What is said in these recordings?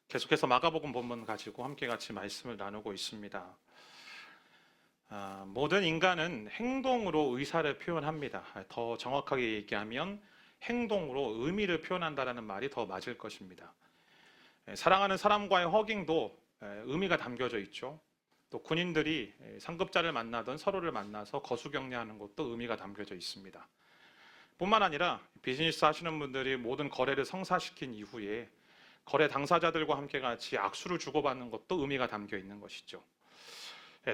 계속해서 마가복음 본문 가지고 함께 같이 말씀을 나누고 있습니다. 모든 인간은 행동으로 의사를 표현합니다. 더 정확하게 얘기하면 행동으로 의미를 표현한다는 말이 더 맞을 것입니다. 사랑하는 사람과의 허깅도 의미가 담겨져 있죠. 또 군인들이 상급자를 만나던 서로를 만나서 거수경례하는 것도 의미가 담겨져 있습니다. 뿐만 아니라 비즈니스 하시는 분들이 모든 거래를 성사시킨 이후에 거래 당사자들과 함께 같이 악수를 주고받는 것도 의미가 담겨 있는 것이죠.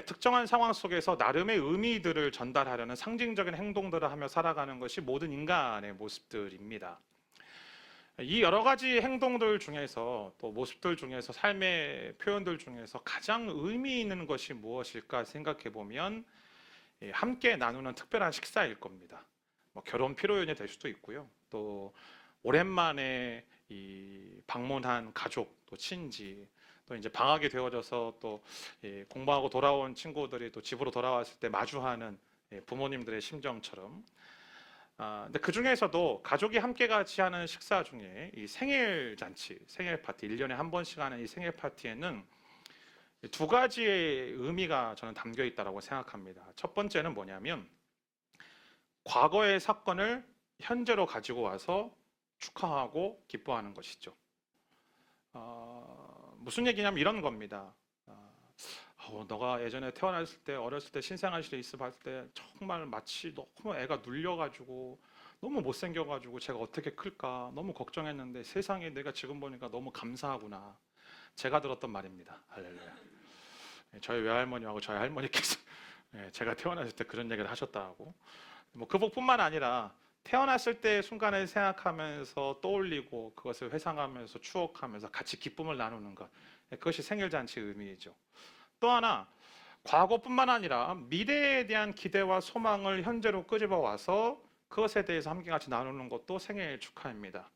특정한 상황 속에서 나름의 의미들을 전달하려는 상징적인 행동들을 하며 살아가는 것이 모든 인간의 모습들입니다. 이 여러 가지 행동들 중에서 또 모습들 중에서 삶의 표현들 중에서 가장 의미 있는 것이 무엇일까 생각해 보면 함께 나누는 특별한 식사일 겁니다. 결혼 피로연이 될 수도 있고요. 또 오랜만에 방문한 가족, 또 친지, 또 이제 방학이 되어져서 또 공부하고 돌아온 친구들이 또 집으로 돌아왔을 때 마주하는 부모님들의 심정처럼. 근데 그 중에서도 가족이 함께 같이 하는 식사 중에 이 생일 잔치, 생일 파티, 1년에 한 번씩 하는 이 생일 파티에는 두 가지의 의미가 저는 담겨 있다고 생각합니다. 첫 번째는 뭐냐면 과거의 사건을 현재로 가지고 와서 축하하고 기뻐하는 것이죠. 무슨 얘기냐면 이런 겁니다. 너가 예전에 태어났을 때 어렸을 때 신생아 시대 있어 봤을 때 정말 마치 너무 애가 눌려가지고 너무 못생겨가지고 제가 어떻게 클까 너무 걱정했는데 세상에 내가 지금 보니까 너무 감사하구나. 제가 들었던 말입니다. 할렐루야. 저희 외할머니하고 저희 할머니께서 제가 태어났을 때 그런 얘기를 하셨다고. 그뿐만 아니라 태어났을 때 순간을 생각하면서 떠올리고 그것을 회상하면서 추억하면서 같이 기쁨을 나누는 것, 그것이 생일잔치의 의미이죠. 또 하나, 과거뿐만 아니라 미래에 대한 기대와 소망을 현재로 끄집어 와서 그것에 대해서 함께 같이 나누는 것도 생일 축하입니다.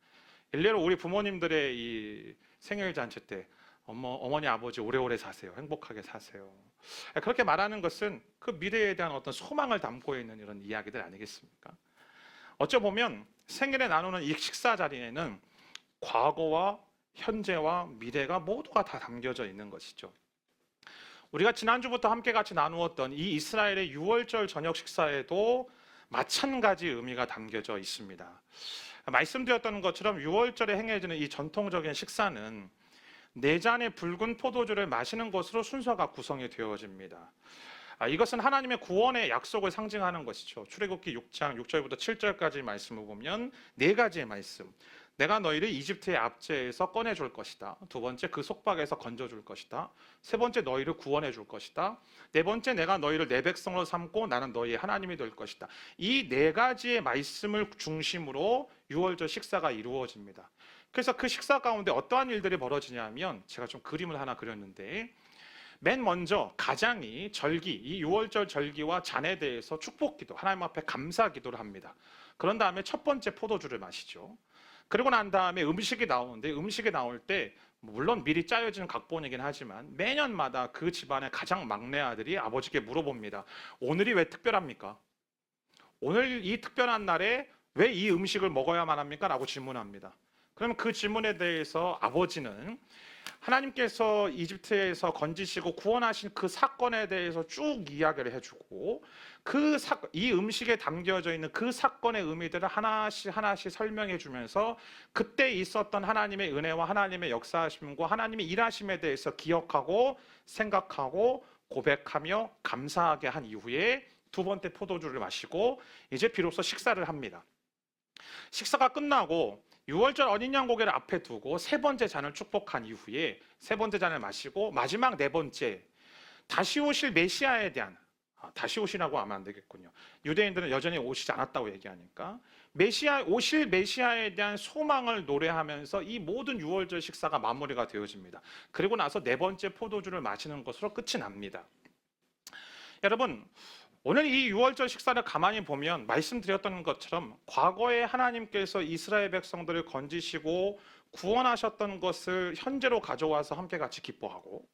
일례로 우리 부모님들의 이 생일잔치 때 어머니 아버지 오래오래 사세요, 행복하게 사세요, 그렇게 말하는 것은 그 미래에 대한 어떤 소망을 담고 있는 이런 이야기들 아니겠습니까? 어쩌보면 생일에 나누는 이 식사 자리에는 과거와 현재와 미래가 모두가 다 담겨져 있는 것이죠. 우리가 지난주부터 함께 같이 나누었던 이 이스라엘의 유월절 저녁 식사에도 마찬가지 의미가 담겨져 있습니다. 말씀드렸던 것처럼 유월절에 행해지는 이 전통적인 식사는 4잔의 붉은 포도주를 마시는 것으로 순서가 구성이 되어집니다. 이것은 하나님의 구원의 약속을 상징하는 것이죠. 출애굽기 6장 6절부터 7절까지 말씀을 보면 4가지의 말씀. 내가 너희를 이집트의 압제에서 꺼내줄 것이다. 두 번째, 그 속박에서 건져줄 것이다. 세 번째, 너희를 구원해 줄 것이다. 네 번째, 내가 너희를 내 백성으로 삼고 나는 너희의 하나님이 될 것이다. 이 4가지의 말씀을 중심으로 유월절 식사가 이루어집니다. 그래서 그 식사 가운데 어떠한 일들이 벌어지냐면, 제가 좀 그림을 하나 그렸는데, 맨 먼저 가장이 절기, 이 유월절 절기와 잔에 대해서 축복기도, 하나님 앞에 감사기도를 합니다. 그런 다음에 첫 번째 포도주를 마시죠. 그리고 난 다음에 음식이 나오는데, 음식이 나올 때 물론 미리 짜여진 각본이긴 하지만 매년마다 그 집안의 가장 막내 아들이 아버지께 물어봅니다. 오늘이 왜 특별합니까? 오늘 이 특별한 날에 왜 이 음식을 먹어야만 합니까? 라고 질문합니다. 그러면 그 질문에 대해서 아버지는 하나님께서 이집트에서 건지시고 구원하신 그 사건에 대해서 쭉 이야기를 해주고, 이 음식에 담겨져 있는 그 사건의 의미들을 하나씩 하나씩 설명해 주면서 그때 있었던 하나님의 은혜와 하나님의 역사하심과 하나님의 일하심에 대해서 기억하고 생각하고 고백하며 감사하게 한 이후에 두 번째 포도주를 마시고 이제 비로소 식사를 합니다. 식사가 끝나고 유월절 어린 양 고기를 앞에 두고 세 번째 잔을 축복한 이후에 세 번째 잔을 마시고 마지막 네 번째, 다시 오실 메시아에 대한, 다시 오시라고 하면 안 되겠군요. 유대인들은 여전히 오시지 않았다고 얘기하니까 오실 메시아에 대한 소망을 노래하면서 이 모든 유월절 식사가 마무리가 되어집니다. 그리고 나서 네 번째 포도주를 마시는 것으로 끝이 납니다. 여러분, 오늘 이 유월절 식사를 가만히 보면 말씀드렸던 것처럼 과거에 하나님께서 이스라엘 백성들을 건지시고 구원하셨던 것을 현재로 가져와서 함께 같이 기뻐하고,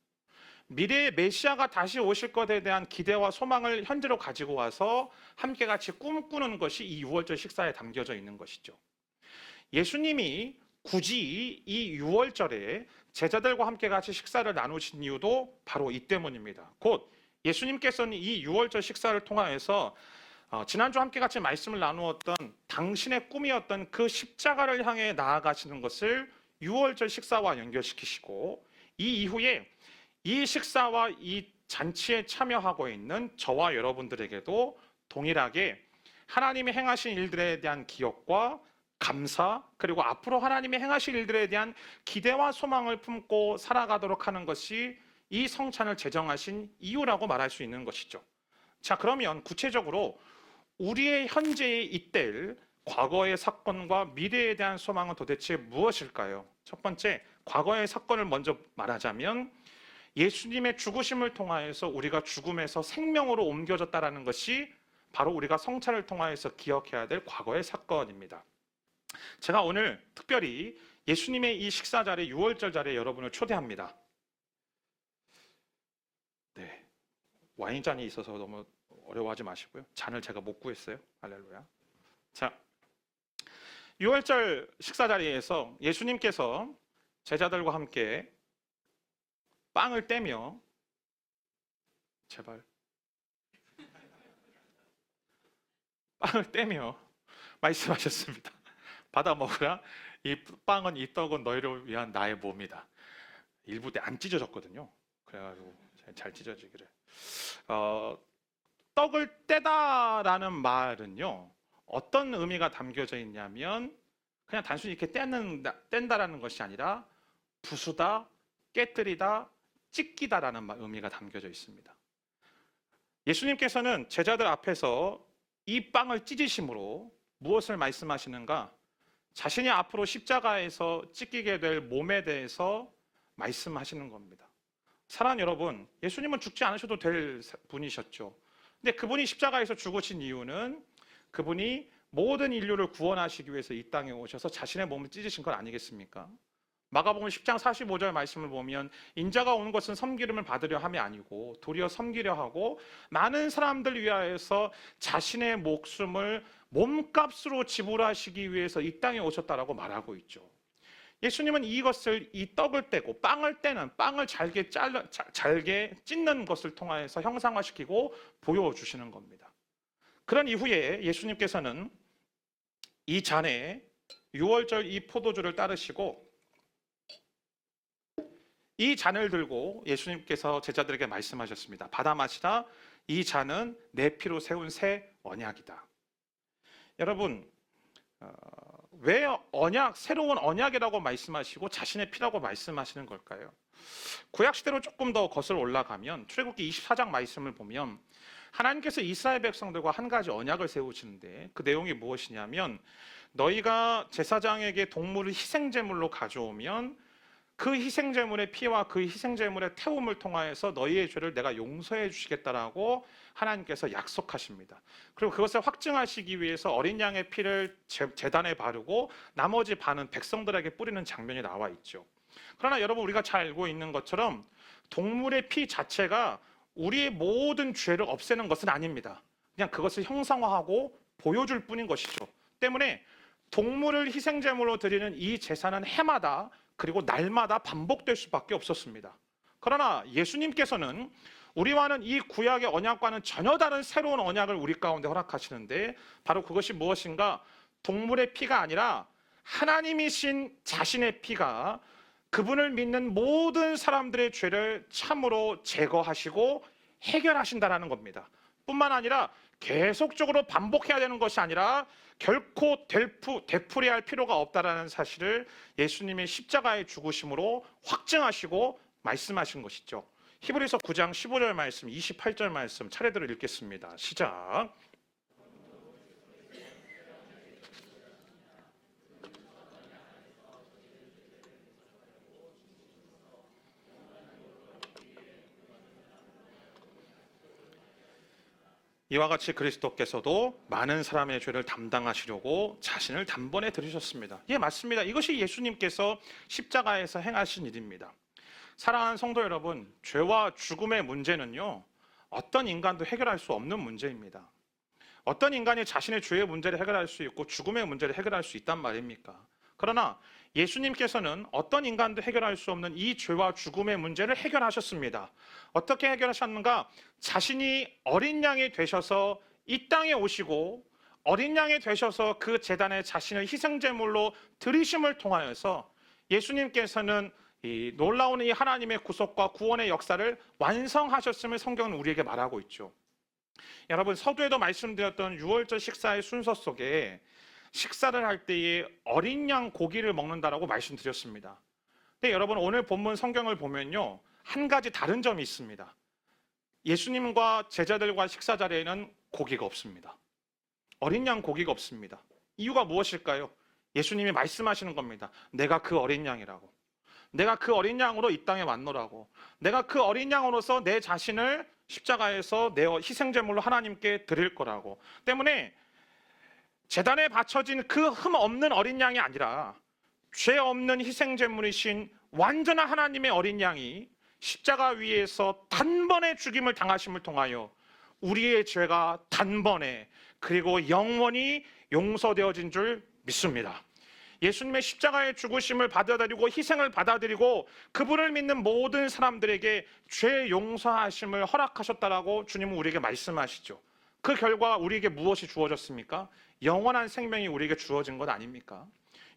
미래의 메시아가 다시 오실 것에 대한 기대와 소망을 현재로 가지고 와서 함께 같이 꿈꾸는 것이 이 유월절 식사에 담겨져 있는 것이죠. 예수님이 굳이 이 유월절에 제자들과 함께 같이 식사를 나누신 이유도 바로 이 때문입니다. 곧 예수님께서는 이 유월절 식사를 통하여서 지난주 함께 같이 말씀을 나누었던 당신의 꿈이었던 그 십자가를 향해 나아가시는 것을 유월절 식사와 연결시키시고, 이 이후에 이 식사와 이 잔치에 참여하고 있는 저와 여러분들에게도 동일하게 하나님이 행하신 일들에 대한 기억과 감사, 그리고 앞으로 하나님이 행하실 일들에 대한 기대와 소망을 품고 살아가도록 하는 것이 이 성찬을 제정하신 이유라고 말할 수 있는 것이죠. 자, 그러면 구체적으로 우리의 현재의 이때일 과거의 사건과 미래에 대한 소망은 도대체 무엇일까요? 첫 번째, 과거의 사건을 먼저 말하자면 예수님의 죽으심을 통하여서 우리가 죽음에서 생명으로 옮겨졌다라는 것이 바로 우리가 성찬을 통하여서 기억해야 될 과거의 사건입니다. 제가 오늘 특별히 예수님의 이 식사 자리에, 유월절 자리에 여러분을 초대합니다. 네, 와인잔이 있어서 너무 어려워하지 마시고요. 잔을 제가 못 구했어요. 할렐루야. 자, 유월절 식사 자리에서 예수님께서 제자들과 함께 빵을 떼며, 제발 빵을 떼며 말씀하셨습니다. 받아 먹으라. 이 빵은, 이 떡은 너희를 위한 나의 몸이다. 일부 때 안 찢어졌거든요. 그래가지고 잘 찢어지기를. 떡을 떼다라는 말은요, 어떤 의미가 담겨져 있냐면 그냥 단순히 이렇게 뗀다라는 것이 아니라 부수다, 깨뜨리다, 찢기다라는 의미가 담겨져 있습니다. 예수님께서는 제자들 앞에서 이 빵을 찢으심으로 무엇을 말씀하시는가? 자신이 앞으로 십자가에서 찢기게 될 몸에 대해서 말씀하시는 겁니다. 사랑하는 여러분, 예수님은 죽지 않으셔도 될 분이셨죠. 근데 그분이 십자가에서 죽으신 이유는 그분이 모든 인류를 구원하시기 위해서 이 땅에 오셔서 자신의 몸을 찢으신 것 아니겠습니까? 마가복음 10장 45절 말씀을 보면 인자가 온 것은 섬기름을 받으려 함이 아니고 도리어 섬기려 하고 많은 사람들 위하여서 자신의 목숨을 몸값으로 지불하시기 위해서 이 땅에 오셨다라고 말하고 있죠. 예수님은 이것을, 이 떡을 떼고 빵을 떼는, 빵을 잘게 찢는 것을 통하여서 형상화시키고 보여주시는 겁니다. 그런 이후에 예수님께서는 이 잔에 유월절 이 포도주를 따르시고 이 잔을 들고 예수님께서 제자들에게 말씀하셨습니다. 받아 마시라. 이 잔은 내 피로 세운 새 언약이다. 여러분, 왜 새로운 언약이라고 말씀하시고 자신의 피라고 말씀하시는 걸까요? 구약시대로 조금 더 거슬러 올라가면 출애굽기 24장 말씀을 보면 하나님께서 이스라엘 백성들과 한 가지 언약을 세우시는데 그 내용이 무엇이냐면, 너희가 제사장에게 동물을 희생제물로 가져오면 그 희생제물의 피와 그 희생제물의 태움을 통하여서 너희의 죄를 내가 용서해 주시겠다라고 하나님께서 약속하십니다. 그리고 그것을 확증하시기 위해서 어린 양의 피를 제단에 바르고 나머지 반은 백성들에게 뿌리는 장면이 나와 있죠. 그러나 여러분, 우리가 잘 알고 있는 것처럼 동물의 피 자체가 우리의 모든 죄를 없애는 것은 아닙니다. 그냥 그것을 형상화하고 보여줄 뿐인 것이죠. 때문에 동물을 희생제물로 드리는 이 제사는 해마다 그리고 날마다 반복될 수밖에 없었습니다. 그러나 예수님께서는 우리와는 이 구약의 언약과는 전혀 다른 새로운 언약을 우리 가운데 허락하시는데, 바로 그것이 무엇인가? 동물의 피가 아니라 하나님이신 자신의 피가 그분을 믿는 모든 사람들의 죄를 참으로 제거하시고 해결하신다라는 겁니다. 뿐만 아니라 계속적으로 반복해야 되는 것이 아니라 결코 되풀이할 필요가 없다라는 사실을 예수님의 십자가의 죽으심으로 확증하시고 말씀하신 것이죠. 히브리서 9장 15절 말씀, 28절 말씀 차례대로 읽겠습니다. 시작. 이와 같이 그리스도께서도 많은 사람의 죄를 담당하시려고 자신을 단번에 들이셨습니다. 예, 맞습니다. 이것이 예수님께서 십자가에서 행하신 일입니다. 사랑하는 성도 여러분, 죄와 죽음의 문제는요, 어떤 인간도 해결할 수 없는 문제입니다. 어떤 인간이 자신의 죄의 문제를 해결할 수 있고 죽음의 문제를 해결할 수 있단 말입니까? 그러나 예수님께서는 어떤 인간도 해결할 수 없는 이 죄와 죽음의 문제를 해결하셨습니다. 어떻게 해결하셨는가? 자신이 어린 양이 되셔서 이 땅에 오시고 어린 양이 되셔서 그 제단에 자신을 희생제물로 드리심을 통하여서 예수님께서는 이 놀라운 이 하나님의 구속과 구원의 역사를 완성하셨음을 성경은 우리에게 말하고 있죠. 여러분, 서두에도 말씀드렸던 유월절 식사의 순서 속에 식사를 할 때에 어린 양 고기를 먹는다라고 말씀드렸습니다. 근데 여러분, 오늘 본문 성경을 보면요, 한 가지 다른 점이 있습니다. 예수님과 제자들과 식사 자리에는 고기가 없습니다. 어린 양 고기가 없습니다. 이유가 무엇일까요? 예수님이 말씀하시는 겁니다. 내가 그 어린 양이라고. 내가 그 어린 양으로 이 땅에 왔노라고. 내가 그 어린 양으로서 내 자신을 십자가에서 내 희생제물로 하나님께 드릴 거라고. 때문에 제단에 바쳐진 그 흠 없는 어린 양이 아니라 죄 없는 희생제물이신 완전한 하나님의 어린 양이 십자가 위에서 단번에 죽임을 당하심을 통하여 우리의 죄가 단번에 그리고 영원히 용서되어진 줄 믿습니다. 예수님의 십자가의 죽으심을 받아들이고 희생을 받아들이고 그분을 믿는 모든 사람들에게 죄 용서하심을 허락하셨다라고 주님은 우리에게 말씀하시죠. 그 결과 우리에게 무엇이 주어졌습니까? 영원한 생명이 우리에게 주어진 것 아닙니까?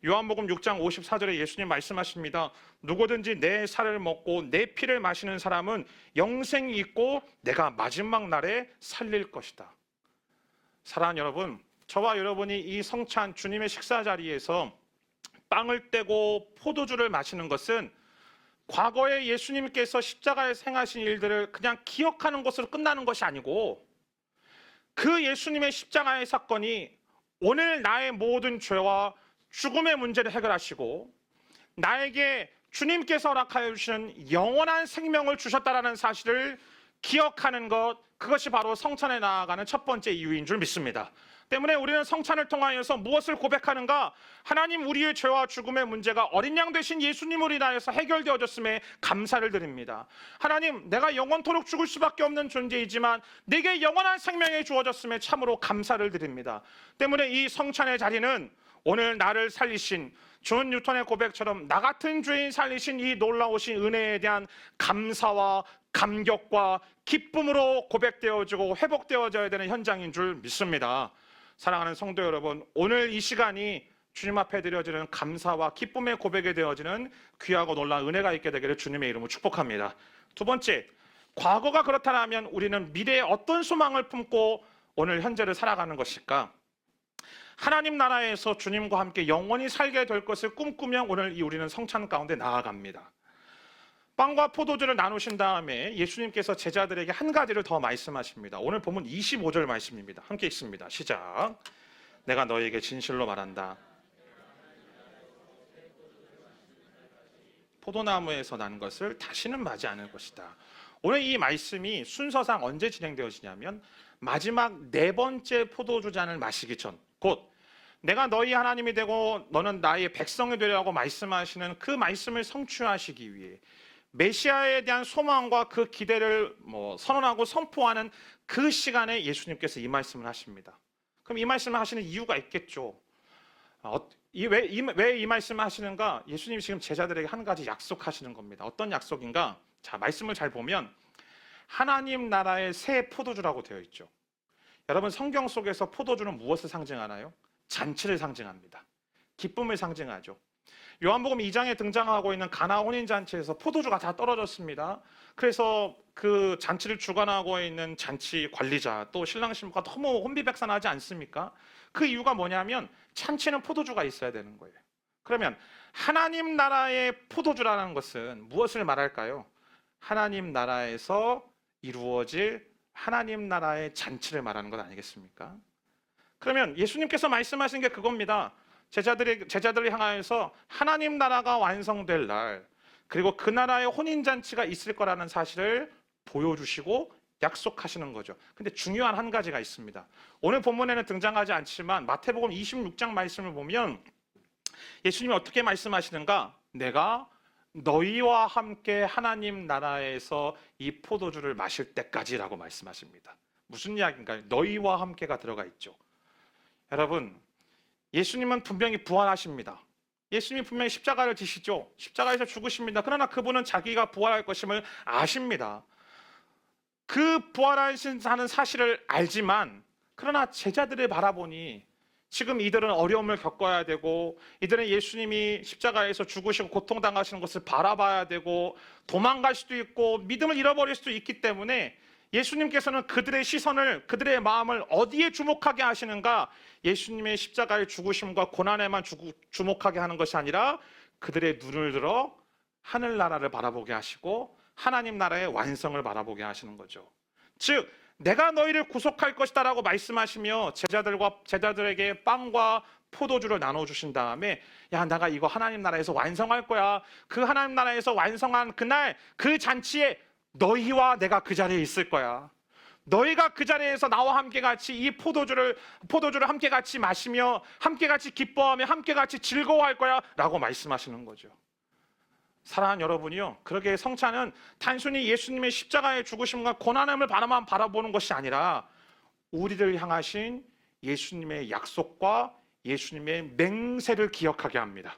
요한복음 6장 54절에 예수님 말씀하십니다. 누구든지 내 살을 먹고 내 피를 마시는 사람은 영생이 있고 내가 마지막 날에 살릴 것이다. 사랑하는 여러분, 저와 여러분이 이 성찬 주님의 식사 자리에서 빵을 떼고 포도주를 마시는 것은 과거에 예수님께서 십자가에 행하신 일들을 그냥 기억하는 것으로 끝나는 것이 아니고 그 예수님의 십자가의 사건이 오늘 나의 모든 죄와 죽음의 문제를 해결하시고 나에게 주님께서 허락하여 주시는 영원한 생명을 주셨다라는 사실을 기억하는 것, 그것이 바로 성찬에 나아가는 첫 번째 이유인 줄 믿습니다. 때문에 우리는 성찬을 통하여서 무엇을 고백하는가? 하나님, 우리의 죄와 죽음의 문제가 어린 양 되신 예수님으로 인하여서 해결되어졌음에 감사를 드립니다. 하나님, 내가 영원토록 죽을 수밖에 없는 존재이지만 내게 영원한 생명이 주어졌음에 참으로 감사를 드립니다. 때문에 이 성찬의 자리는 오늘 나를 살리신 존 뉴턴의 고백처럼 나 같은 죄인 살리신 이 놀라우신 은혜에 대한 감사와 감격과 기쁨으로 고백되어지고 회복되어져야 되는 현장인 줄 믿습니다. 사랑하는 성도 여러분, 오늘 이 시간이 주님 앞에 드려지는 감사와 기쁨의 고백이 되어지는 귀하고 놀라운 은혜가 있게 되기를 주님의 이름으로 축복합니다. 두 번째, 과거가 그렇다면 우리는 미래에 어떤 소망을 품고 오늘 현재를 살아가는 것일까? 하나님 나라에서 주님과 함께 영원히 살게 될 것을 꿈꾸며 오늘 우리는 성찬 가운데 나아갑니다. 빵과 포도주를 나누신 다음에 예수님께서 제자들에게 한 가지를 더 말씀하십니다. 오늘 본문 25절 말씀입니다. 함께 읽습니다. 시작. 내가 너희에게 진실로 말한다. 포도나무에서 난 것을 다시는 마지 않을 것이다. 오늘 이 말씀이 순서상 언제 진행되어지냐면 마지막 네 번째 포도주 잔을 마시기 전, 곧 내가 너희 하나님이 되고 너는 나의 백성이 되려고 말씀하시는 그 말씀을 성취하시기 위해 메시아에 대한 소망과 그 기대를 선언하고 선포하는 그 시간에 예수님께서 이 말씀을 하십니다. 그럼 이 말씀을 하시는 이유가 있겠죠. 왜 이 말씀을 하시는가? 예수님이 지금 제자들에게 한 가지 약속하시는 겁니다. 어떤 약속인가? 자, 말씀을 잘 보면 하나님 나라의 새 포도주라고 되어 있죠. 여러분, 성경 속에서 포도주는 무엇을 상징하나요? 잔치를 상징합니다. 기쁨을 상징하죠. 요한복음 2장에 등장하고 있는 가나 혼인잔치에서 포도주가 다 떨어졌습니다. 그래서 그 잔치를 주관하고 있는 잔치 관리자 또 신랑 신부가 너무 혼비백산하지 않습니까? 그 이유가 뭐냐면 잔치는 포도주가 있어야 되는 거예요. 그러면 하나님 나라의 포도주라는 것은 무엇을 말할까요? 하나님 나라에서 이루어질 하나님 나라의 잔치를 말하는 것 아니겠습니까? 그러면 예수님께서 말씀하신 게 그겁니다. 제자들을 향하여서 하나님 나라가 완성될 날, 그리고 그 나라의 혼인잔치가 있을 거라는 사실을 보여주시고 약속하시는 거죠. 근데 중요한 한 가지가 있습니다. 오늘 본문에는 등장하지 않지만 마태복음 26장 말씀을 보면 예수님이 어떻게 말씀하시는가? 내가 너희와 함께 하나님 나라에서 이 포도주를 마실 때까지라고 말씀하십니다. 무슨 이야기인가요? 너희와 함께가 들어가 있죠. 여러분, 예수님은 분명히 부활하십니다. 예수님이 분명히 십자가를 지시죠. 십자가에서 죽으십니다. 그러나 그분은 자기가 부활할 것임을 아십니다. 그 부활하신다는 사실을 알지만 그러나 제자들을 바라보니 지금 이들은 어려움을 겪어야 되고 이들은 예수님이 십자가에서 죽으시고 고통당하시는 것을 바라봐야 되고 도망갈 수도 있고 믿음을 잃어버릴 수도 있기 때문에 예수님께서는 그들의 시선을, 그들의 마음을 어디에 주목하게 하시는가? 예수님의 십자가의 죽으심과 고난에만 주목하게 하는 것이 아니라 그들의 눈을 들어 하늘나라를 바라보게 하시고 하나님 나라의 완성을 바라보게 하시는 거죠. 즉 내가 너희를 구속할 것이다 라고 말씀하시며 제자들에게 빵과 포도주를 나눠주신 다음에 야, 내가 이거 하나님 나라에서 완성할 거야. 그 하나님 나라에서 완성한 그날 그 잔치에 너희와 내가 그 자리에 있을 거야. 너희가 그 자리에서 나와 함께 같이 이 포도주를 함께 같이 마시며 함께 같이 기뻐하며 함께 같이 즐거워할 거야 라고 말씀하시는 거죠. 사랑하는 여러분이요, 그러게 성찬은 단순히 예수님의 십자가의 죽으심과 고난함을 바라보는 것이 아니라 우리를 향하신 예수님의 약속과 예수님의 맹세를 기억하게 합니다.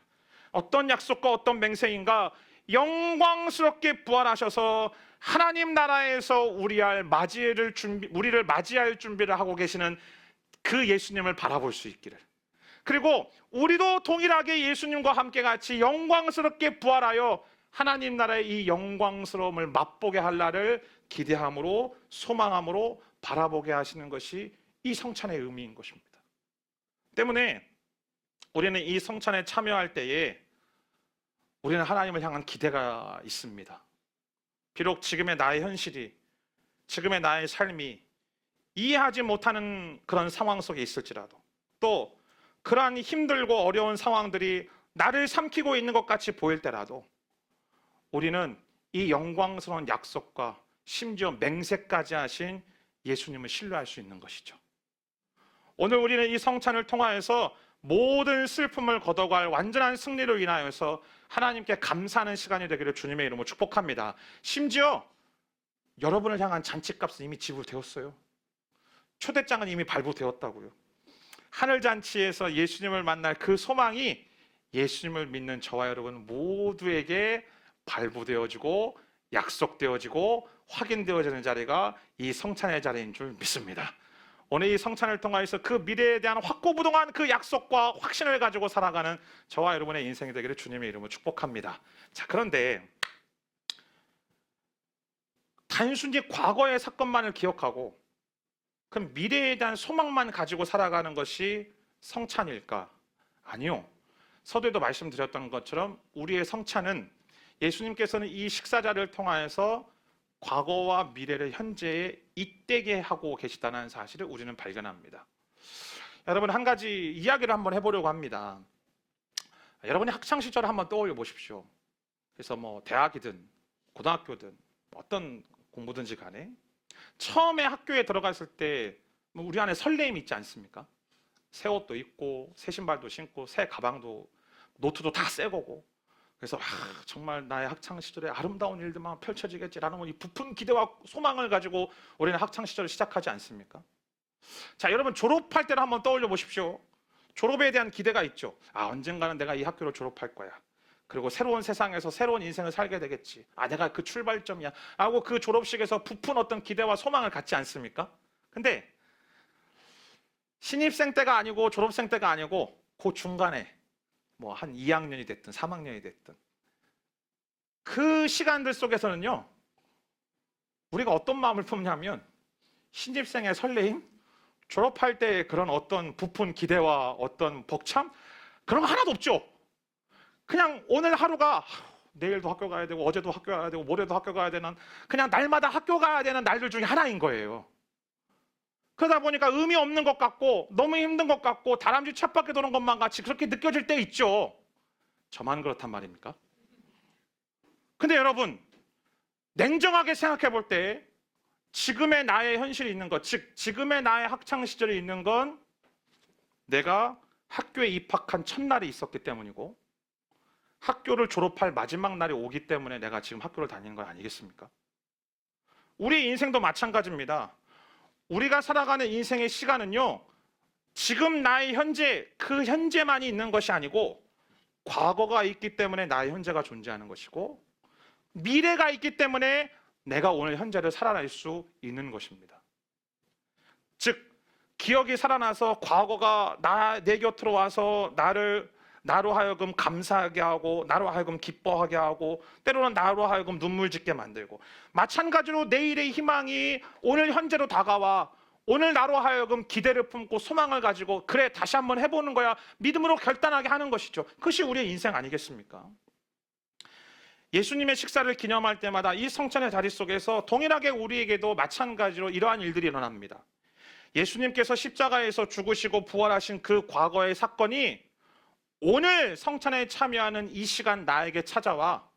어떤 약속과 어떤 맹세인가? 영광스럽게 부활하셔서 하나님 나라에서 우리를 맞이할 준비를 하고 계시는 그 예수님을 바라볼 수 있기를, 그리고 우리도 동일하게 예수님과 함께 같이 영광스럽게 부활하여 하나님 나라의 이 영광스러움을 맛보게 할 날을 기대함으로 소망함으로 바라보게 하시는 것이 이 성찬의 의미인 것입니다. 때문에 우리는 이 성찬에 참여할 때에 우리는 하나님을 향한 기대가 있습니다. 비록 지금의 나의 현실이, 지금의 나의 삶이 이해하지 못하는 그런 상황 속에 있을지라도, 또 그러한 힘들고 어려운 상황들이 나를 삼키고 있는 것 같이 보일 때라도 우리는 이 영광스러운 약속과 심지어 맹세까지 하신 예수님을 신뢰할 수 있는 것이죠. 오늘 우리는 이 성찬을 통하여서 모든 슬픔을 걷어갈 완전한 승리로 인하여서 하나님께 감사하는 시간이 되기를 주님의 이름으로 축복합니다. 심지어 여러분을 향한 잔치값은 이미 지불되었어요. 초대장은 이미 발부되었다고요. 하늘잔치에서 예수님을 만날 그 소망이 예수님을 믿는 저와 여러분 모두에게 발부되어지고 약속되어지고 확인되어지는 자리가 이 성찬의 자리인 줄 믿습니다. 오늘 이 성찬을 통하여서 그 미래에 대한 확고부동한 그 약속과 확신을 가지고 살아가는 저와 여러분의 인생이 되기를 주님의 이름으로 축복합니다. 자, 그런데 단순히 과거의 사건만을 기억하고 그럼 미래에 대한 소망만 가지고 살아가는 것이 성찬일까? 아니요. 서두에도 말씀드렸던 것처럼 우리의 성찬은 예수님께서는 이 식사자를 통하여서 과거와 미래를 현재에 잇대게 하고 계시다는 사실을 우리는 발견합니다. 여러분, 한 가지 이야기를 한번 해보려고 합니다. 여러분이 학창시절을 한번 떠올려 보십시오. 그래서 뭐 대학이든 고등학교든 어떤 공부든지 간에 처음에 학교에 들어갔을 때 우리 안에 설레임이 있지 않습니까? 새 옷도 입고 새 신발도 신고 새 가방도 노트도 다 새 거고, 그래서 정말 나의 학창시절에 아름다운 일들만 펼쳐지겠지라는 이 부푼 기대와 소망을 가지고 우리는 학창시절을 시작하지 않습니까? 자, 여러분 졸업할 때를 한번 떠올려 보십시오. 졸업에 대한 기대가 있죠. 언젠가는 내가 이 학교를 졸업할 거야. 그리고 새로운 세상에서 새로운 인생을 살게 되겠지. 내가 그 출발점이야 하고 그 졸업식에서 부푼 어떤 기대와 소망을 갖지 않습니까? 근데 신입생 때가 아니고 졸업생 때가 아니고 그 중간에 뭐 한 2학년이 됐든 3학년이 됐든 그 시간들 속에서는요, 우리가 어떤 마음을 품냐면 신입생의 설레임, 졸업할 때 그런 어떤 부푼 기대와 어떤 벅참, 그런 거 하나도 없죠. 그냥 오늘 하루가 내일도 학교 가야 되고 어제도 학교 가야 되고 모레도 학교 가야 되는, 그냥 날마다 학교 가야 되는 날들 중에 하나인 거예요. 그러다 보니까 의미 없는 것 같고 너무 힘든 것 같고 다람쥐 쳇바퀴 도는 것만 같이 그렇게 느껴질 때 있죠. 저만 그렇단 말입니까? 근데 여러분, 냉정하게 생각해 볼 때 지금의 나의 현실이 있는 것, 즉 지금의 나의 학창시절이 있는 건 내가 학교에 입학한 첫날이 있었기 때문이고 학교를 졸업할 마지막 날이 오기 때문에 내가 지금 학교를 다니는 건 아니겠습니까? 우리 인생도 마찬가지입니다. 우리가 살아가는 인생의 시간은요, 지금 나의 현재, 그 현재만이 있는 것이 아니고 과거가 있기 때문에 나의 현재가 존재하는 것이고, 미래가 있기 때문에 내가 오늘 현재를 살아낼 수 있는 것입니다. 즉, 기억이 살아나서 과거가 내 곁으로 와서 나로 하여금 감사하게 하고, 나로 하여금 기뻐하게 하고, 때로는 나로 하여금 눈물 짓게 만들고, 마찬가지로 내일의 희망이 오늘 현재로 다가와 오늘 나로 하여금 기대를 품고 소망을 가지고, 그래 다시 한번 해보는 거야, 믿음으로 결단하게 하는 것이죠. 그것이 우리의 인생 아니겠습니까? 예수님의 식사를 기념할 때마다 이 성찬의 자리 속에서 동일하게 우리에게도 마찬가지로 이러한 일들이 일어납니다. 예수님께서 십자가에서 죽으시고 부활하신 그 과거의 사건이 오늘 성찬에 참여하는 이 시간 나에게 찾아와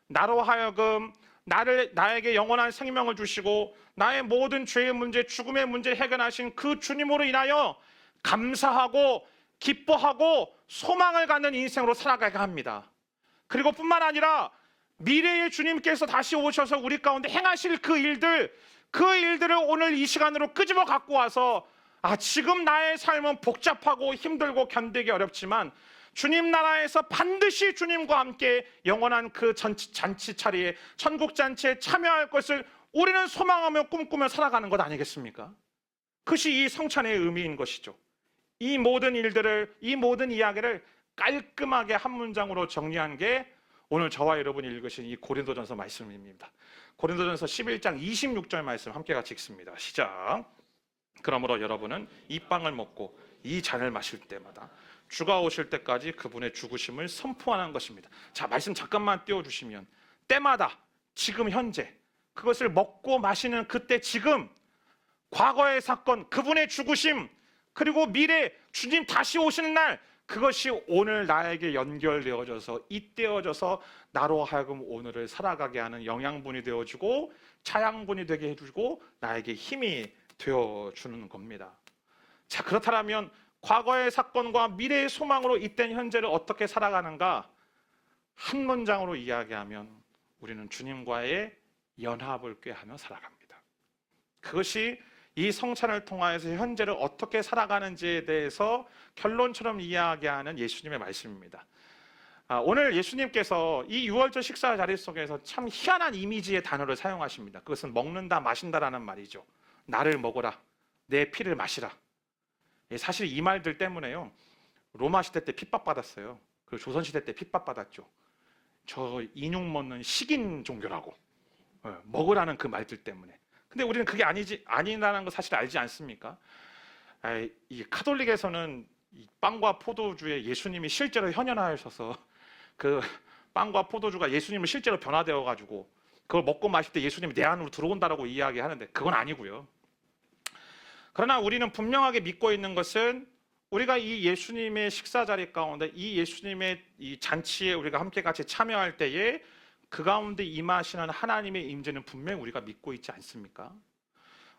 나로 하여금 나에게 영원한 생명을 주시고 나의 모든 죄의 문제, 죽음의 문제를 해결하신 그 주님으로 인하여 감사하고 기뻐하고 소망을 갖는 인생으로 살아가게 합니다. 그리고 뿐만 아니라 미래의 주님께서 다시 오셔서 우리 가운데 행하실 그 일들을 오늘 이 시간으로 끄집어 갖고 와서, 지금 나의 삶은 복잡하고 힘들고 견디기 어렵지만 주님 나라에서 반드시 주님과 함께 영원한 그 잔치 차례에, 천국 잔치에 참여할 것을 우리는 소망하며 꿈꾸며 살아가는 것 아니겠습니까? 그것이 이 성찬의 의미인 것이죠. 이 모든 이야기를 깔끔하게 한 문장으로 정리한 게 오늘 저와 여러분이 읽으신 이 고린도전서 말씀입니다. 고린도전서 11장 26절 말씀 함께 같이 읽습니다. 시작. 그러므로 여러분은 이 빵을 먹고 이 잔을 마실 때마다 주가 오실 때까지 그분의 죽으심을 선포하는 것입니다. 자, 말씀 잠깐만 띄워주시면, 때마다, 지금 현재, 그것을 먹고 마시는 그때 지금, 과거의 사건, 그분의 죽으심, 그리고 미래 주님 다시 오시는 날, 그것이 오늘 나에게 연결되어져서 잇대어져서 나로 하여금 오늘을 살아가게 하는 영양분이 되어주고 자양분이 되게 해주고 나에게 힘이 되어주는 겁니다. 자, 그렇다면 과거의 사건과 미래의 소망으로 잇된 현재를 어떻게 살아가는가? 한 문장으로 이야기하면 우리는 주님과의 연합을 꾀하며 살아갑니다. 그것이 이 성찬을 통하여서 현재를 어떻게 살아가는지에 대해서 결론처럼 이야기하는 예수님의 말씀입니다. 오늘 예수님께서 이 유월절 식사 자리 속에서 참 희한한 이미지의 단어를 사용하십니다. 그것은 먹는다, 마신다라는 말이죠. 나를 먹어라, 내 피를 마시라. 사실 이 말들 때문에요, 로마 시대 때 핍박받았어요. 그리고 조선 시대 때 핍박받았죠. 저 인육 먹는 식인 종교라고, 먹으라는 그 말들 때문에. 근데 우리는 그게 아니라는 거 사실 알지 않습니까? 이 카톨릭에서는 이 빵과 포도주에 예수님이 실제로 현현하셔서 그 빵과 포도주가 예수님을 실제로 변화되어 가지고 그걸 먹고 마실 때 예수님이 내 안으로 들어온다라고 이야기하는데, 그건 아니고요. 그러나 우리는 분명하게 믿고 있는 것은, 우리가 이 예수님의 식사 자리 가운데, 이 예수님의 이 잔치에 우리가 함께 같이 참여할 때에 그 가운데 임하시는 하나님의 임재는 분명히 우리가 믿고 있지 않습니까?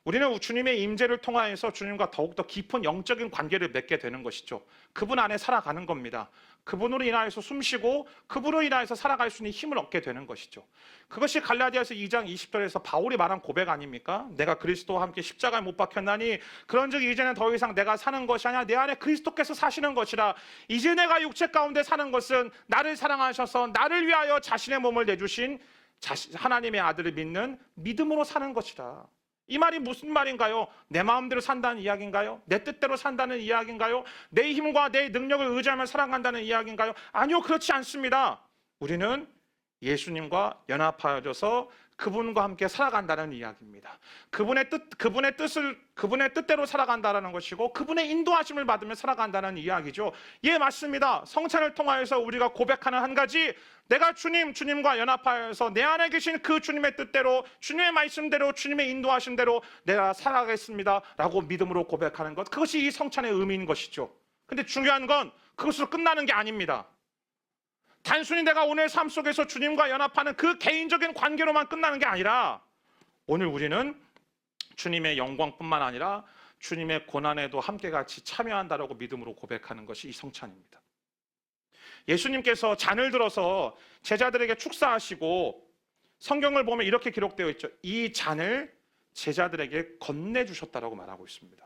우리는 주님의 임재를 통하여서 주님과 더욱더 깊은 영적인 관계를 맺게 되는 것이죠. 그분 안에 살아가는 겁니다. 그분으로 인하여서 숨쉬고 그분으로 인하여서 살아갈 수 있는 힘을 얻게 되는 것이죠. 그것이 갈라디아서 2장 20절에서 바울이 말한 고백 아닙니까? 내가 그리스도와 함께 십자가에 못 박혔나니 그런즉 이제는 더 이상 내가 사는 것이 아니라 내 안에 그리스도께서 사시는 것이라. 이제 내가 육체 가운데 사는 것은 나를 사랑하셔서 나를 위하여 자신의 몸을 내주신 하나님의 아들을 믿는 믿음으로 사는 것이라. 이 말이 무슨 말인가요? 내 마음대로 산다는 이야기인가요? 내 뜻대로 산다는 이야기인가요? 내 힘과 내 능력을 의지하며 살아간다는 이야기인가요? 아니요, 그렇지 않습니다. 우리는 예수님과 연합하여져서 그분과 함께 살아간다는 이야기입니다. 그분의 뜻대로 살아간다는 것이고, 그분의 인도하심을 받으며 살아간다는 이야기죠. 예, 맞습니다. 성찬을 통하여서 우리가 고백하는 한 가지, 내가 주님과 연합하여서 내 안에 계신 그 주님의 뜻대로, 주님의 말씀대로, 주님의 인도하심대로 내가 살아가겠습니다 라고 믿음으로 고백하는 것, 그것이 이 성찬의 의미인 것이죠. 근데 중요한 건 그것으로 끝나는 게 아닙니다. 단순히 내가 오늘 삶 속에서 주님과 연합하는 그 개인적인 관계로만 끝나는 게 아니라, 오늘 우리는 주님의 영광뿐만 아니라 주님의 고난에도 함께 같이 참여한다라고 믿음으로 고백하는 것이 이 성찬입니다. 예수님께서 잔을 들어서 제자들에게 축사하시고, 성경을 보면 이렇게 기록되어 있죠. 이 잔을 제자들에게 건네주셨다라고 말하고 있습니다.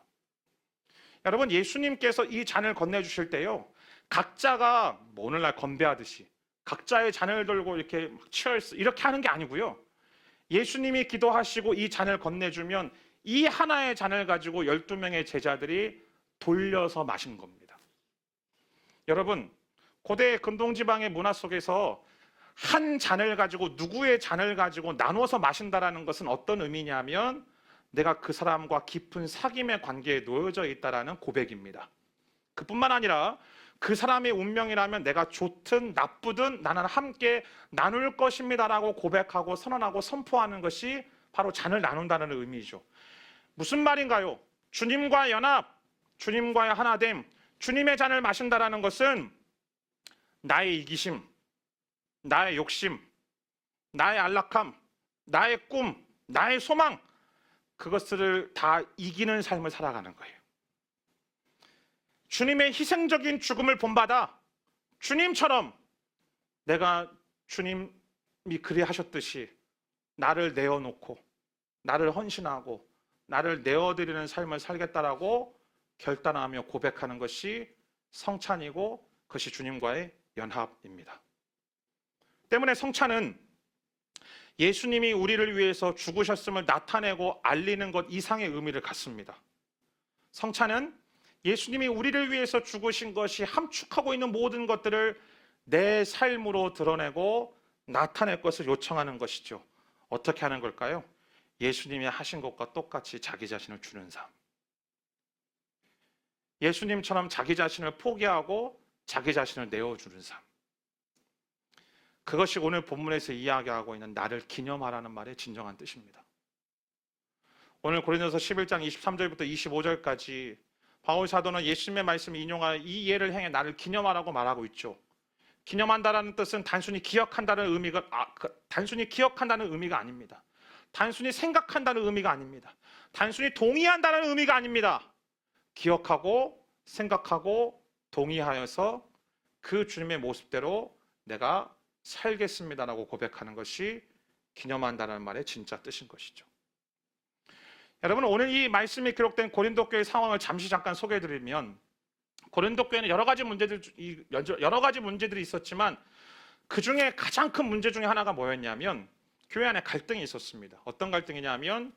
여러분, 예수님께서 이 잔을 건네주실 때요, 각자가 뭐 오늘날 건배하듯이 각자의 잔을 들고 이렇게 치얼스 이렇게 하는 게 아니고요. 예수님이 기도하시고 이 잔을 건네주면 이 하나의 잔을 가지고 12명의 제자들이 돌려서 마신 겁니다. 여러분, 고대 근동지방의 문화 속에서 한 잔을 가지고 누구의 잔을 가지고 나눠서 마신다라는 것은 어떤 의미냐면 내가 그 사람과 깊은 사귐의 관계에 놓여져 있다라는 고백입니다. 그뿐만 아니라 그 사람의 운명이라면 내가 좋든 나쁘든 나는 함께 나눌 것입니다라고 고백하고 선언하고 선포하는 것이 바로 잔을 나눈다는 의미죠. 무슨 말인가요? 주님과의 연합, 주님과의 하나됨, 주님의 잔을 마신다라는 것은 나의 이기심, 나의 욕심, 나의 안락함, 나의 꿈, 나의 소망, 그것을 다 이기는 삶을 살아가는 거예요. 주님의 희생적인 죽음을 본받아 주님처럼 내가 주님이 그리 하셨듯이 나를 내어놓고 나를 헌신하고 나를 내어드리는 삶을 살겠다라고 결단하며 고백하는 것이 성찬이고 그것이 주님과의 연합입니다. 때문에 성찬은 예수님이 우리를 위해서 죽으셨음을 나타내고 알리는 것 이상의 의미를 갖습니다. 성찬은 예수님이 우리를 위해서 죽으신 것이 함축하고 있는 모든 것들을 내 삶으로 드러내고 나타낼 것을 요청하는 것이죠. 어떻게 하는 걸까요? 예수님이 하신 것과 똑같이 자기 자신을 주는 삶. 예수님처럼 자기 자신을 포기하고 자기 자신을 내어주는 삶. 그것이 오늘 본문에서 이야기하고 있는 나를 기념하라는 말의 진정한 뜻입니다. 오늘 고린도서 11장 23절부터 25절까지 바울 사도는 예수님의 말씀을 인용하여 이 예를 행해 나를 기념하라고 말하고 있죠. 기념한다라는 뜻은 단순히 기억한다는 의미가 아닙니다. 단순히 생각한다는 의미가 아닙니다. 단순히 동의한다는 의미가 아닙니다. 기억하고 생각하고 동의하여서 그 주님의 모습대로 내가 살겠습니다라고 고백하는 것이 기념한다는 말의 진짜 뜻인 것이죠. 여러분, 오늘 이 말씀이 기록된 고린도 교회의 상황을 잠깐 소개해드리면, 고린도 교회는 여러 가지 문제들이 있었지만 그 중에 가장 큰 문제 중에 하나가 뭐였냐면 교회 안에 갈등이 있었습니다. 어떤 갈등이냐면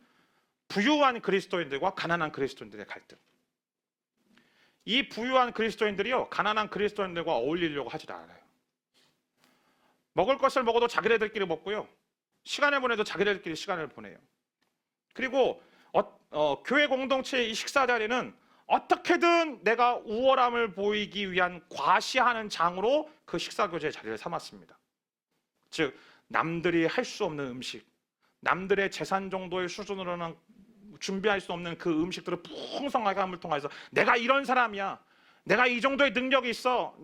부유한 그리스도인들과 가난한 그리스도인들의 갈등. 이 부유한 그리스도인들이요, 가난한 그리스도인들과 어울리려고 하지 않아요. 먹을 것을 먹어도 자기네들끼리 먹고요, 시간을 보내도 자기네들끼리 시간을 보내요. 그리고 교회 공동체의 이 식사 자리는 어떻게든 내가 우월함을 보이기 위한 과시하는 장으로 그 식사 교제의 자리를 삼았습니다. 즉, 남들이 할 수 없는 음식, 남들의 재산 정도의 수준으로는 준비할 수 없는 그 음식들을 풍성하게 함을 통해서 내가 이런 사람이야, 내가 이 정도의 능력이 있어,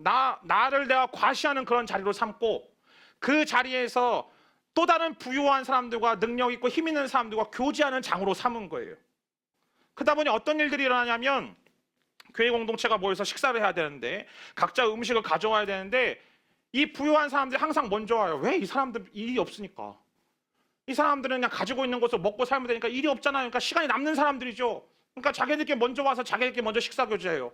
나를 내가 과시하는 그런 자리로 삼고 그 자리에서 또 다른 부유한 사람들과 능력 있고 힘 있는 사람들과 교제하는 장으로 삼은 거예요. 그러다 보니 어떤 일들이 일어나냐면 교회 공동체가 모여서 식사를 해야 되는데 각자 음식을 가져와야 되는데 이 부유한 사람들이 항상 먼저 와요. 왜? 이 사람들 일이 없으니까. 이 사람들은 그냥 가지고 있는 것을 먹고 살면 되니까 일이 없잖아요. 그러니까 시간이 남는 사람들이죠. 그러니까 자기들끼리 먼저 와서 자기들끼리 먼저 식사 교제해요.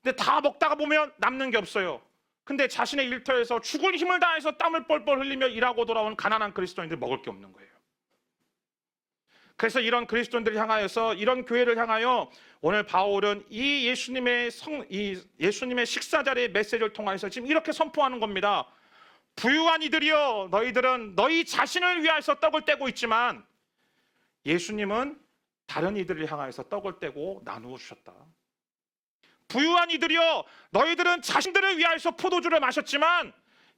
근데 다 먹다가 보면 남는 게 없어요. 근데 자신의 일터에서 죽을 힘을 다해서 땀을 뻘뻘 흘리며 일하고 돌아온 가난한 그리스도인들이 먹을 게 없는 거예요. 그래서 이런 그리스도인들을 향하여서, 이런 교회를 향하여 오늘 바울은 이 예수님의 식사 자리의 메시지를 통해서 지금 이렇게 선포하는 겁니다. 부유한 이들이여, 너희들은 너희 자신을 위하여서 떡을 떼고 있지만 예수님은 다른 이들을 향하여서 떡을 떼고 나누어 주셨다. 부유한 이들이여, 너희들은 자신들을 위하여서 포도주를 마셨지만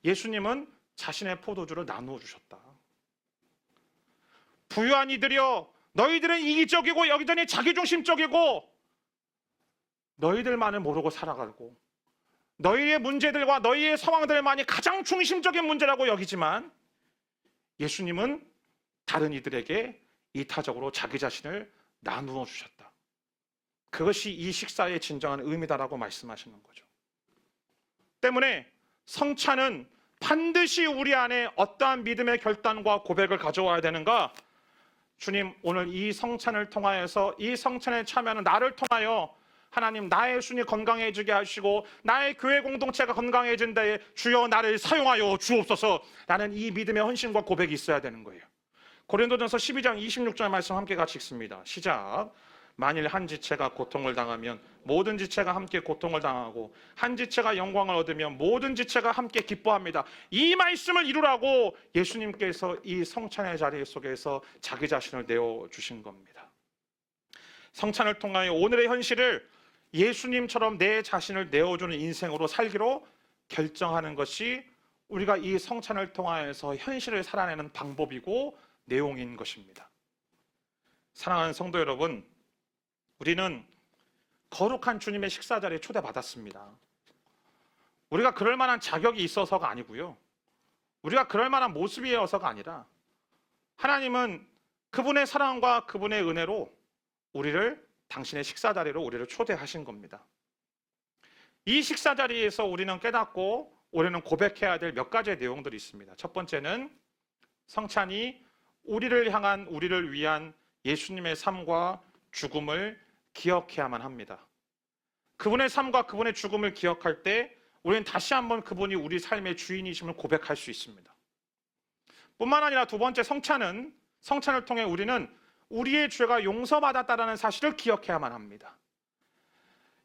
예수님은 자신의 포도주를 나누어 주셨다. 부유한 이들이여, 너희들은 이기적이고 여기저기 자기중심적이고 너희들만을 모르고 살아가고 너희의 문제들과 너희의 상황들만이 가장 중심적인 문제라고 여기지만 예수님은 다른 이들에게 이타적으로 자기 자신을 나누어 주셨다. 그것이 이 식사의 진정한 의미다라고 말씀하시는 거죠. 때문에 성찬은 반드시 우리 안에 어떠한 믿음의 결단과 고백을 가져와야 되는가? 주님, 오늘 이 성찬을 통하여서, 이 성찬에 참여하는 나를 통하여 하나님 나의 순이 건강해지게 하시고 나의 교회 공동체가 건강해진 데에 주여 나를 사용하여 주옵소서 라는 이 믿음의 헌신과 고백이 있어야 되는 거예요. 고린도전서 12장 26절 말씀 함께 같이 읽습니다. 시작. 만일 한 지체가 고통을 당하면 모든 지체가 함께 고통을 당하고 한 지체가 영광을 얻으면 모든 지체가 함께 기뻐합니다. 이 말씀을 이루라고 예수님께서 이 성찬의 자리 속에서 자기 자신을 내어주신 겁니다. 성찬을 통하여 오늘의 현실을 예수님처럼 내 자신을 내어주는 인생으로 살기로 결정하는 것이 우리가 이 성찬을 통하여서 현실을 살아내는 방법이고 내용인 것입니다. 사랑하는 성도 여러분, 우리는 거룩한 주님의 식사 자리에 초대받았습니다. 우리가 그럴 만한 자격이 있어서가 아니고요, 우리가 그럴 만한 모습이어서가 아니라 하나님은 그분의 사랑과 그분의 은혜로 우리를 당신의 식사 자리로 우리를 초대하신 겁니다. 이 식사 자리에서 우리는 깨닫고 우리는 고백해야 될 몇 가지의 내용들이 있습니다. 첫 번째는 성찬이 우리를 향한, 우리를 위한 예수님의 삶과 죽음을 기억해야만 합니다. 그분의 삶과 그분의 죽음을 기억할 때 우리는 다시 한번 그분이 우리 삶의 주인이심을 고백할 수 있습니다. 뿐만 아니라 두 번째, 성찬을 통해 우리는 우리의 죄가 용서받았다는 사실을 기억해야만 합니다.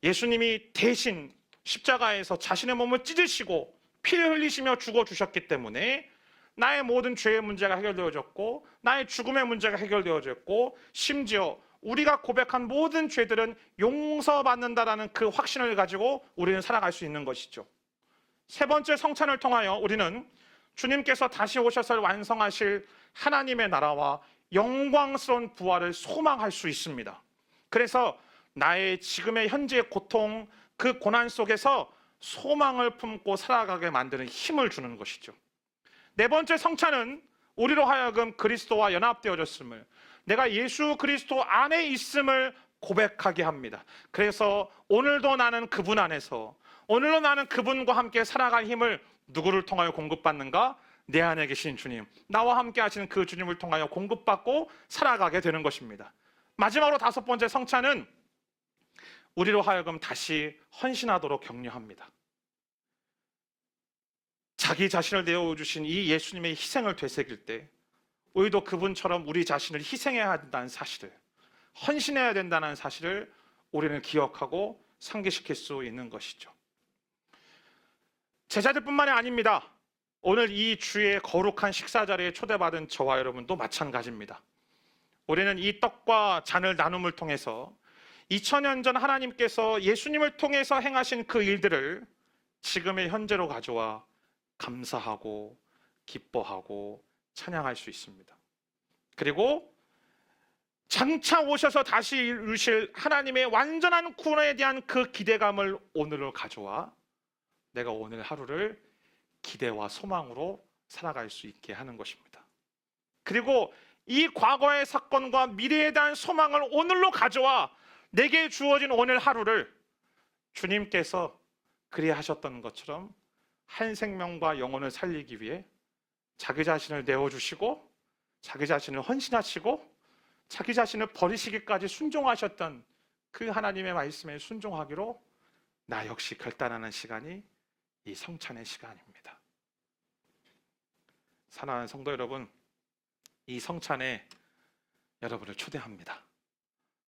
예수님이 대신 십자가에서 자신의 몸을 찢으시고 피를 흘리시며 죽어주셨기 때문에 나의 모든 죄의 문제가 해결되어졌고 나의 죽음의 문제가 해결되어졌고 심지어 우리가 고백한 모든 죄들은 용서받는다라는 그 확신을 가지고 우리는 살아갈 수 있는 것이죠. 세 번째, 성찬을 통하여 우리는 주님께서 다시 오셔서 완성하실 하나님의 나라와 영광스러운 부활을 소망할 수 있습니다. 그래서 나의 지금의 현재의 고통, 그 고난 속에서 소망을 품고 살아가게 만드는 힘을 주는 것이죠. 네 번째, 성찬은 우리로 하여금 그리스도와 연합되어졌음을, 내가 예수 그리스도 안에 있음을 고백하게 합니다. 그래서 오늘도 나는 그분 안에서, 오늘도 나는 그분과 함께 살아갈 힘을 누구를 통하여 공급받는가? 내 안에 계신 주님, 나와 함께 하시는 그 주님을 통하여 공급받고 살아가게 되는 것입니다. 마지막으로 다섯 번째, 성찬은 우리로 하여금 다시 헌신하도록 격려합니다. 자기 자신을 내어주신 이 예수님의 희생을 되새길 때 우리도 그분처럼 우리 자신을 희생해야 된다는 사실을, 헌신해야 된다는 사실을 우리는 기억하고 상기시킬 수 있는 것이죠. 제자들뿐만이 아닙니다. 오늘 이 주의 거룩한 식사 자리에 초대받은 저와 여러분도 마찬가지입니다. 우리는 이 떡과 잔을 나눔을 통해서 2000년 전 하나님께서 예수님을 통해서 행하신 그 일들을 지금의 현재로 가져와 감사하고 기뻐하고 찬양할 수 있습니다. 그리고 장차 오셔서 다시 이루실 하나님의 완전한 구원에 대한 그 기대감을 오늘로 가져와 내가 오늘 하루를 기대와 소망으로 살아갈 수 있게 하는 것입니다. 그리고 이 과거의 사건과 미래에 대한 소망을 오늘로 가져와 내게 주어진 오늘 하루를 주님께서 그리하셨던 것처럼 한 생명과 영혼을 살리기 위해 자기 자신을 내어주시고 자기 자신을 헌신하시고 자기 자신을 버리시기까지 순종하셨던 그 하나님의 말씀에 순종하기로 나 역시 결단하는 시간이 이 성찬의 시간입니다. 사랑하는 성도 여러분, 이 성찬에 여러분을 초대합니다.